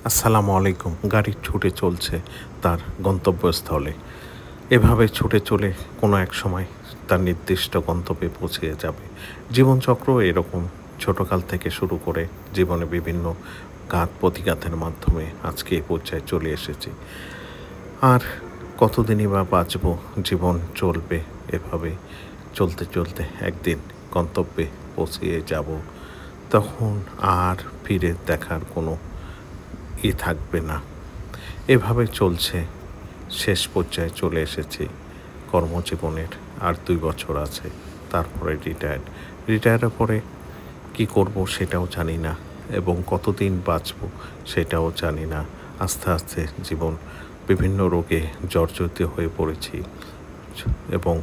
আসসালামু আলাইকুম। গাড়ি ছুটে চলছে তার গন্তব্যস্থলে। এভাবে ছুটে চলে কোনো এক সময় তার নির্দিষ্ট গন্তব্যে পৌঁছে যাবে। জীবনচক্র এরকম ছোটকাল থেকে শুরু করে জীবনে বিভিন্ন ঘাত প্রতিঘাতের মাধ্যমে আজকে এই পর্যায়ে চলে এসেছি। আর কতদিনই বা বাঁচব, জীবন চলবে এভাবে চলতে চলতে একদিন গন্তব্যে পৌঁছে যাব। তখন আর ফিরে দেখার কোনো থাকবে না। এভাবে চলছে, শেষ পর্যায়ে চলে এসেছি কর্মজীবনের। আর 2 বছর আছে, তারপরে রিটায়ারের পরে কি করব সেটাও জানি না, এবং কতদিন বাঁচব সেটাও জানি না। আস্তে আস্তে জীবন বিভিন্ন রোগে জর্জরিত হয়ে পড়েছি, এবং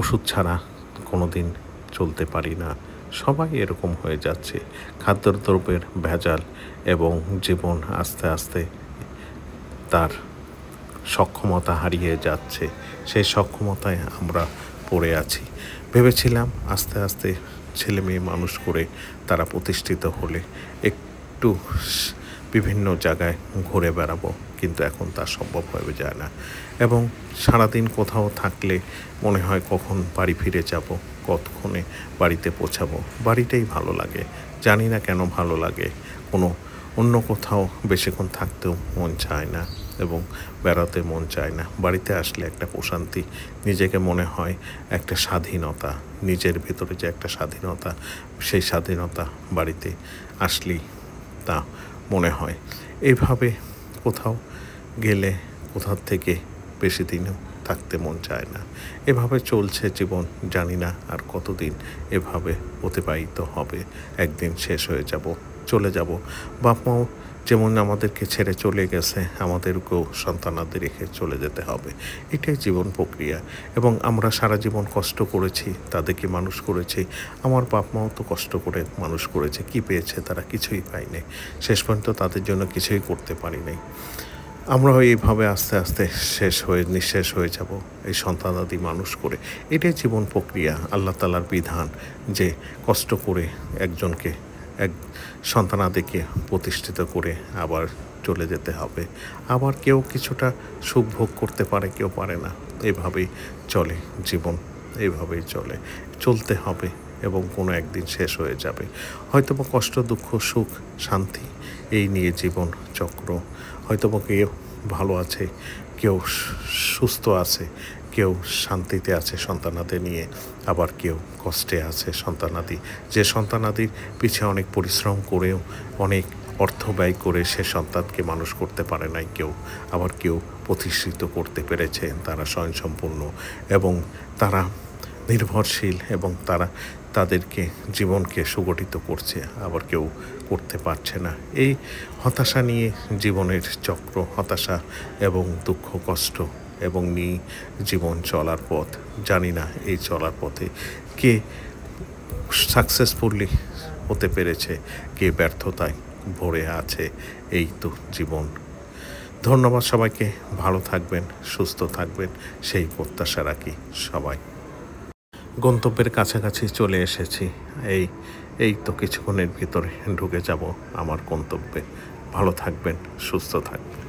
ওষুধ ছাড়া কোনো দিন চলতে পারি না। সবাই এরকম হয়ে যাচ্ছে। খাদ্যদ্রব্যের ভেজাল এবং জীবন আস্তে আস্তে তার সক্ষমতা হারিয়ে যাচ্ছে। সেই সক্ষমতায় আমরা পড়ে আছি। ভেবেছিলাম আস্তে আস্তে ছেলে মেয়ে মানুষ করে তারা প্রতিষ্ঠিত হলে একটু বিভিন্ন জায়গায় ঘুরে বেড়াবো, কিন্তু এখন তা সম্ভব হয়ে যায় না। এবং সারাদিন কোথাও থাকলে মনে হয় কখন বাড়ি ফিরে যাব, কতক্ষণে বাড়িতে পৌঁছাবো। বাড়িটাই ভালো লাগে, জানি না কেন ভালো লাগে। কোনো অন্য কোথাও বেশিক্ষণ থাকতেও মন চায় না এবং বেড়াতে মন চায় না। বাড়িতে আসলে একটা প্রশান্তি, নিজেকে মনে হয় একটা স্বাধীনতা, নিজের ভেতরে যে একটা স্বাধীনতা, সেই স্বাধীনতা বাড়িতে আসলেই তা মনে হয়। এইভাবে কোথাও গেলে কোথাও থেকে বেশি দিনও থাকতে মন চায় না। এভাবে চলছে জীবন, জানি না আর কতদিন এভাবে অতিবাহিত হবে। একদিন শেষ হয়ে যাব, চলে যাব। বাপ মাও যেমন আমাদেরকে ছেড়ে চলে গেছে, আমাদেরকেও সন্তানাদের রেখে চলে যেতে হবে। এটাই জীবন প্রক্রিয়া। এবং আমরা সারা জীবন কষ্ট করেছি, তাদেরকে মানুষ করেছি। আমার বাপ মাও তো কষ্ট করে মানুষ করেছে, কি পেয়েছে তারা? কিছুই পায়নি। শেষ পর্যন্ত তাদের জন্য কিছুই করতে পারি নাই। আমরাও এইভাবে আস্তে আস্তে নিঃশেষ হয়ে যাব এই সন্তানাদি মানুষ করে। এটাই জীবন প্রক্রিয়া, আল্লাহ তাআলার বিধান যে কষ্ট করে একজনকে এক সন্তানাদিকে প্রতিষ্ঠিত করে আবার চলে যেতে হবে। আবার কেউ কিছুটা সুখ ভোগ করতে পারে, কেউ পারে না। এভাবেই চলে জীবন, এইভাবেই চলতে হবে এবং কোনো একদিন শেষ হয়ে যাবে। হয়তোবা কষ্ট, দুঃখ, সুখ, শান্তি এই নিয়ে জীবন চক্র। হয়তোবা কেউ ভালো আছে, কেউ সুস্থ আছে, কেউ শান্তিতে আছে সন্তানাদের নিয়ে, আবার কেউ কষ্টে আছে সন্তানাদি। যে সন্তানাদির পিছে অনেক পরিশ্রম করেও অনেক অর্থ ব্যয় করে সে সন্তানকে মানুষ করতে পারে নাই কেউ, আবার কেউ প্রতিষ্ঠিত করতে পেরেছে, তারা স্বয়ংসম্পূর্ণ এবং তারা নির্ভরশীল এবং তারা তাদেরকে জীবনকে সুগঠিত করছে, আবার কেউ করতে পারছে না। এই হতাশা নিয়ে জীবনের চক্র, হতাশা এবং দুঃখ কষ্ট এবং নিয়ে জীবন চলার পথ। জানি না এই চলার পথে কে সাকসেসফুলি হতে পেরেছে, কে ব্যর্থতায় ভরে আছে। এই তো জীবন। ধন্যবাদ সবাইকে। ভালো থাকবেন, সুস্থ থাকবেন, সেই প্রত্যাশা রাখি সবাই। গন্তব্যের কাছাকাছি চলে এসেছি। এই তো কিছুক্ষণের ভিতরে ঢুকে যাব আমার গন্তব্যে। ভালো থাকবেন, সুস্থ থাকবেন।